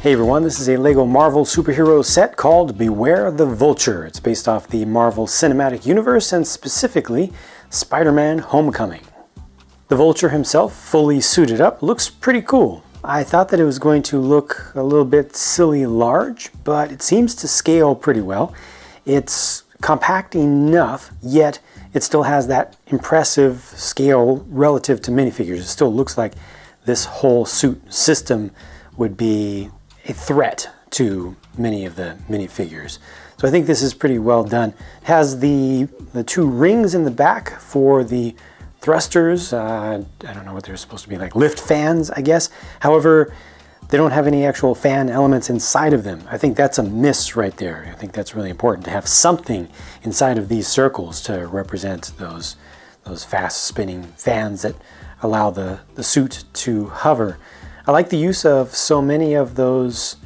Hey everyone, this is a LEGO Marvel superhero set called Beware the Vulture. It's based off the Marvel Cinematic Universe and specifically Spider-Man Homecoming. The Vulture himself, fully suited up, looks pretty cool. I thought that it was going to look a little bit silly large, but it seems to scale pretty well. It's compact enough, yet it still has that impressive scale relative to minifigures. It still looks like this whole suit system would be a threat to many of the minifigures. So I think this is pretty well done. It has the two rings in the back for the thrusters. I don't know what they're supposed to be, like lift fans, I guess. However, they don't have any actual fan elements inside of them. I think that's a miss right there. I think that's really important to have something inside of these circles to represent those fast spinning fans that allow the suit to hover. I like the use of so many of those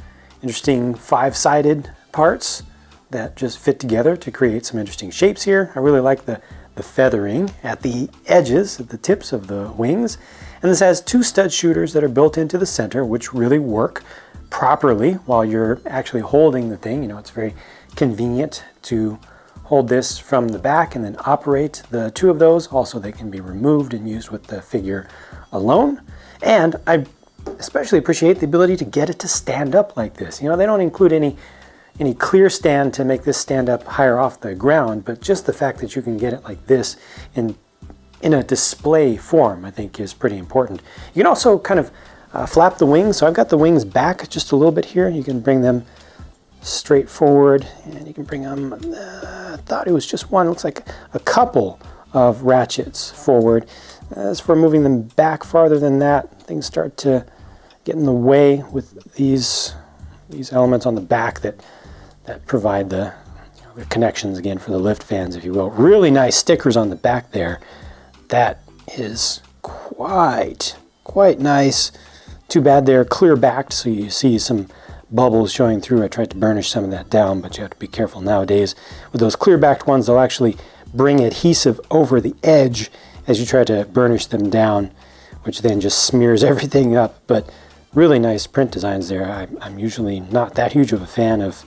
interesting five-sided parts that just fit together to create some interesting shapes here. I really like the feathering at the edges, at the tips of the wings. And this has two stud shooters that are built into the center, which really work properly while you're actually holding the thing. You know, it's very convenient to hold this from the back and then operate the two of those. Also, they can be removed and used with the figure alone. And I especially appreciate the ability to get it to stand up like this. You know, they don't include any clear stand to make this stand up higher off the ground, but just the fact that you can get it like this in a display form, I think is pretty important. You can also kind of flap the wings. So I've got the wings back just a little bit here. You can bring them straight forward, and you can bring them, I thought it was just one, it looks like a couple of ratchets forward. As for moving them back farther than that, things start to get in the way with these elements on the back that provide the connections again for the lift fans, if you will. Really nice stickers on the back there. That is quite nice. Too bad they're clear backed, so you see some bubbles showing through. I tried to burnish some of that down, but you have to be careful nowadays. With those clear backed ones, they'll actually bring adhesive over the edge as you try to burnish them down, which then just smears everything up. But really nice print designs there. I'm usually not that huge of a fan of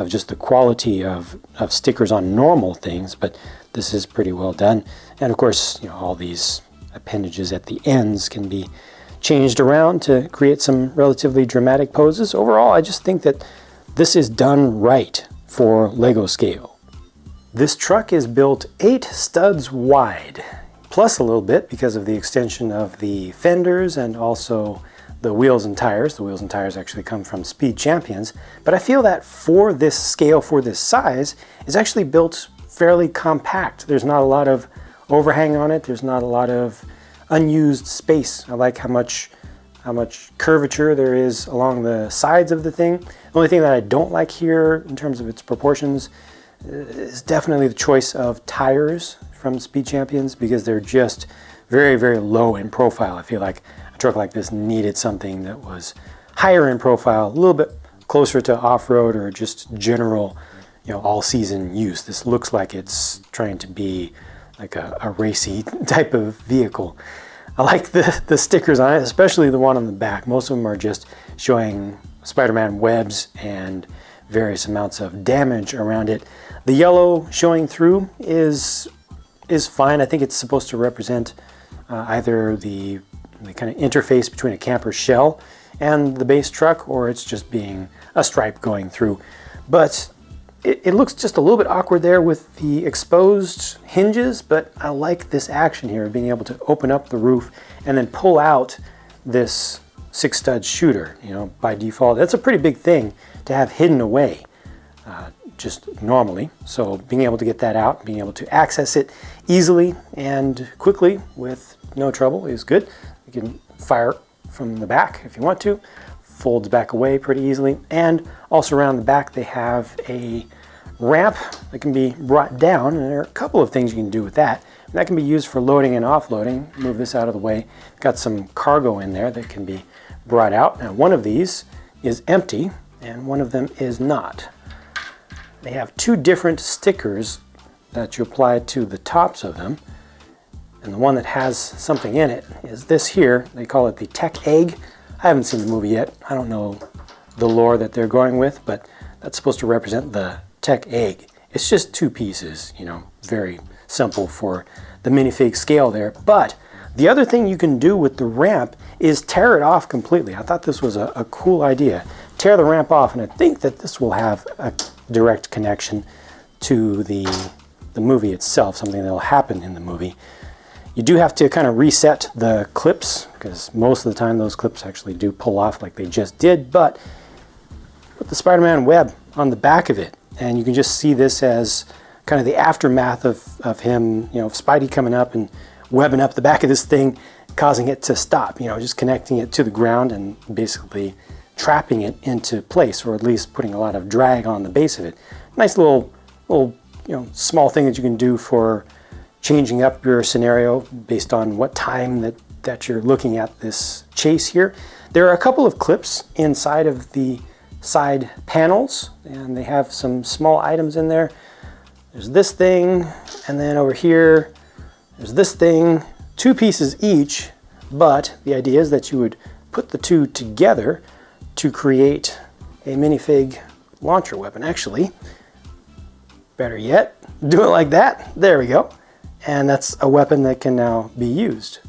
just the quality of stickers on normal things, but this is pretty well done. And of course, you know, all these appendages at the ends can be changed around to create some relatively dramatic poses. Overall, I just think that this is done right for LEGO scale. This truck is built 8 studs wide, plus a little bit because of the extension of the fenders and also the wheels and tires. The wheels and tires actually come from Speed Champions, but I feel that for this scale, for this size, is actually built fairly compact. There's not a lot of overhang on it. There's not a lot of unused space. I like how much curvature there is along the sides of the thing. The only thing that I don't like here in terms of its proportions is definitely the choice of tires from Speed Champions, because they're just very, very low in profile. I feel like a truck like this needed something that was higher in profile, a little bit closer to off-road or just general, you know, all-season use. This looks like it's trying to be like a racy type of vehicle. I like the stickers on it, especially the one on the back. Most of them are just showing Spider-Man webs and various amounts of damage around it. The yellow showing through is fine. I think it's supposed to represent either the kind of interface between a camper shell and the base truck, or it's just being a stripe going through. But it looks just a little bit awkward there with the exposed hinges, but I like this action here of being able to open up the roof and then pull out this 6 stud shooter. You know, by default, that's a pretty big thing to have hidden away just normally. So being able to get that out, being able to access it easily and quickly with no trouble is good. You can fire from the back if you want to. Folds back away pretty easily. And also around the back they have a ramp that can be brought down, and there are a couple of things you can do with that. And that can be used for loading and offloading. Move this out of the way. Got some cargo in there that can be brought out. Now one of these is empty and one of them is not. They have 2 different stickers that you apply to the tops of them. And the one that has something in it is this here. They call it the Tech Egg. I haven't seen the movie yet. I don't know the lore that they're going with, but that's supposed to represent the tech egg. It's just 2 pieces, you know, very simple for the minifig scale there. But the other thing you can do with the ramp is tear it off completely. I thought this was a cool idea. Tear the ramp off, and I think that this will have a direct connection to the movie itself, something that will happen in the movie. You do have to kind of reset the clips, because most of the time those clips actually do pull off like they just did, but put the Spider-Man web on the back of it, and you can just see this as kind of the aftermath of him, you know, Spidey coming up and webbing up the back of this thing, causing it to stop, you know, just connecting it to the ground and basically trapping it into place, or at least putting a lot of drag on the base of it. Nice little, you know, small thing that you can do for changing up your scenario based on what time that you're looking at this chase here. There are a couple of clips inside of the side panels, and they have some small items in there. There's this thing, and then over here, there's this thing, 2 pieces each, but the idea is that you would put the 2 together to create a minifig launcher weapon. Actually, better yet, do it like that. There we go. And that's a weapon that can now be used.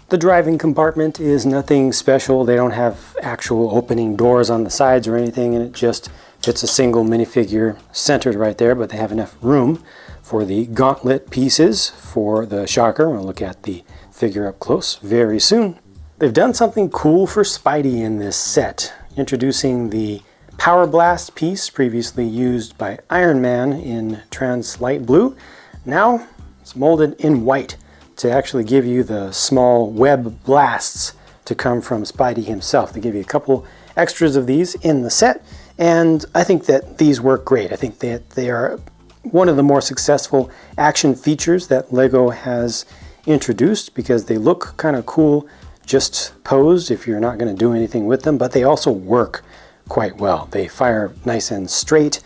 The driving compartment is nothing special. They don't have actual opening doors on the sides or anything, and it just fits a single minifigure centered right there, but they have enough room for the gauntlet pieces for the Shocker. We'll look at the figure up close very soon. They've done something cool for Spidey in this set, introducing the Power Blast piece previously used by Iron Man in trans light blue. Now it's molded in white to actually give you the small web blasts to come from Spidey himself. They give you a couple extras of these in the set, and I think that these work great. I think that they are one of the more successful action features that LEGO has introduced, because they look kind of cool just posed if you're not going to do anything with them, but they also work quite well. They fire nice and straight.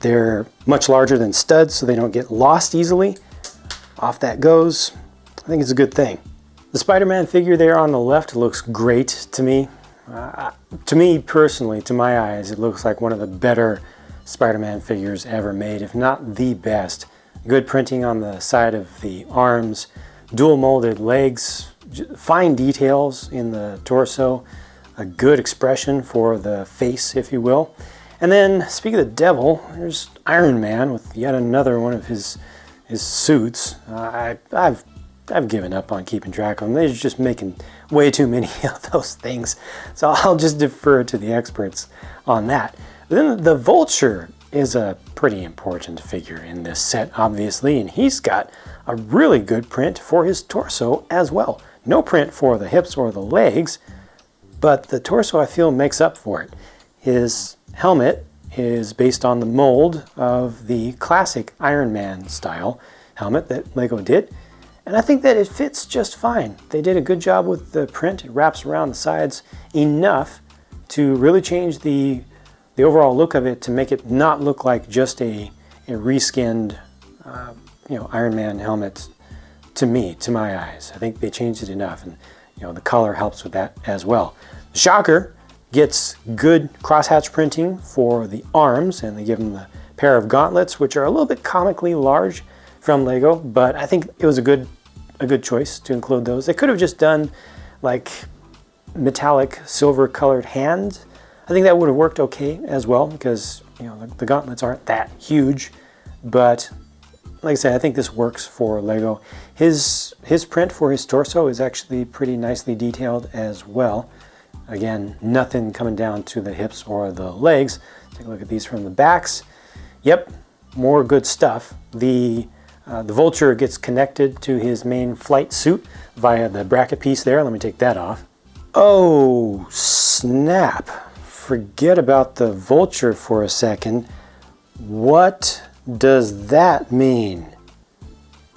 They're much larger than studs, so they don't get lost easily. Off that goes. I think it's a good thing. The Spider-Man figure there on the left looks great to me. To me personally, to my eyes, it looks like one of the better Spider-Man figures ever made, if not the best. Good printing on the side of the arms, dual molded legs, fine details in the torso, a good expression for the face, if you will. And then, speaking of the devil, there's Iron Man with yet another one of his suits. I've given up on keeping track of them. They're just making way too many of those things. So I'll just defer to the experts on that. But then the Vulture is a pretty important figure in this set, obviously, and he's got a really good print for his torso as well. No print for the hips or the legs, but the torso, I feel, makes up for it. His helmet is based on the mold of the classic Iron Man style helmet that LEGO did, and I think that it fits just fine. They did a good job with the print. It wraps around the sides enough to really change the overall look of it, to make it not look like just a reskinned Iron Man helmet to me, to my eyes. I think they changed it enough, and the color helps with that as well. The Shocker gets good crosshatch printing for the arms, and they give him the pair of gauntlets, which are a little bit comically large from LEGO, but I think it was a good choice to include those. They could have just done like metallic silver colored hands. I think that would have worked okay as well, because the gauntlets aren't that huge, but like I said, I think this works for LEGO. His print for his torso is actually pretty nicely detailed as well. Again, nothing coming down to the hips or the legs. Take a look at these from the backs. Yep, more good stuff. The Vulture gets connected to his main flight suit via the bracket piece there. Let me take that off. Oh, snap. Forget about the Vulture for a second. What does that mean?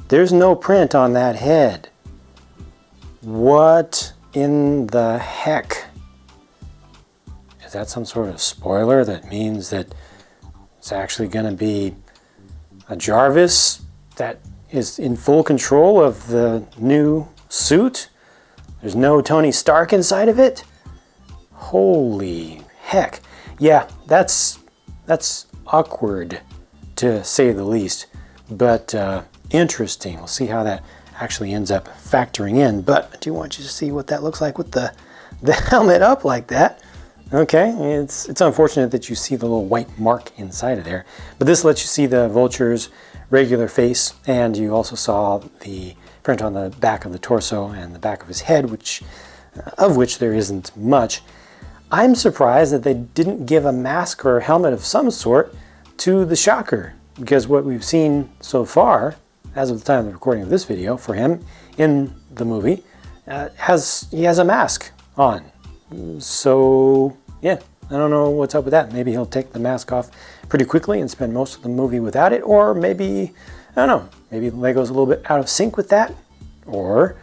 There's no print on that head. What in the heck? Is that some sort of spoiler that means that it's actually going to be a Jarvis that is in full control of the new suit? There's no Tony Stark inside of it? Holy heck. Yeah, that's awkward to say the least, but interesting. We'll see how that actually ends up factoring in, but I do want you to see what that looks like with the helmet up like that. Okay, it's unfortunate that you see the little white mark inside of there, but this lets you see the Vulture's regular face, and you also saw the print on the back of the torso and the back of his head, of which there isn't much. I'm surprised that they didn't give a mask or a helmet of some sort to the Shocker, because what we've seen so far, as of the time of the recording of this video, for him in the movie, he has a mask on. So yeah, I don't know what's up with that. Maybe he'll take the mask off pretty quickly and spend most of the movie without it, or maybe, I don't know, maybe Lego's a little bit out of sync with that, or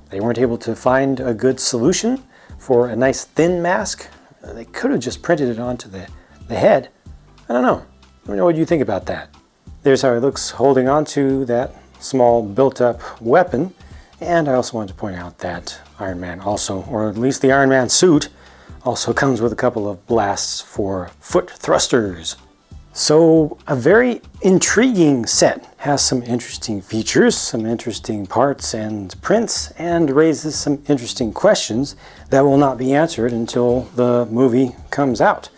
they weren't able to find a good solution for a nice thin mask. They could have just printed it onto the head. I don't know. Let me know what you think about that. There's how he looks holding on to that small built-up weapon. And I also wanted to point out that Iron Man also, or at least the Iron Man suit, also comes with a couple of blasts for foot thrusters. So a very intriguing set. Has some interesting features, some interesting parts and prints, and raises some interesting questions that will not be answered until the movie comes out.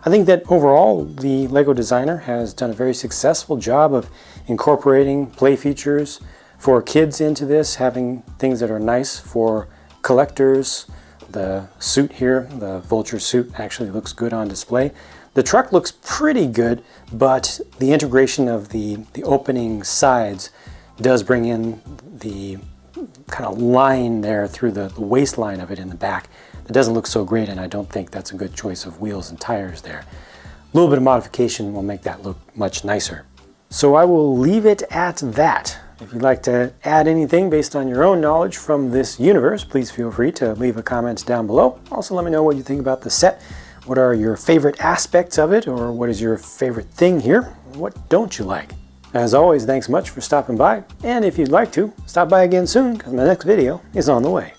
I think that overall the Lego designer has done a very successful job of incorporating play features for kids into this, having things that are nice for collectors. The suit here, the Vulture suit, actually looks good on display. The truck looks pretty good, but the integration of the opening sides does bring in the kind of line there through the waistline of it in the back. It doesn't look so great, and I don't think that's a good choice of wheels and tires there. A little bit of modification will make that look much nicer. So I will leave it at that. If you'd like to add anything based on your own knowledge from this universe, please feel free to leave a comment down below. Also, let me know what you think about the set. What are your favorite aspects of it, or what is your favorite thing here? What don't you like? As always, thanks much for stopping by, and if you'd like to, stop by again soon, because my next video is on the way.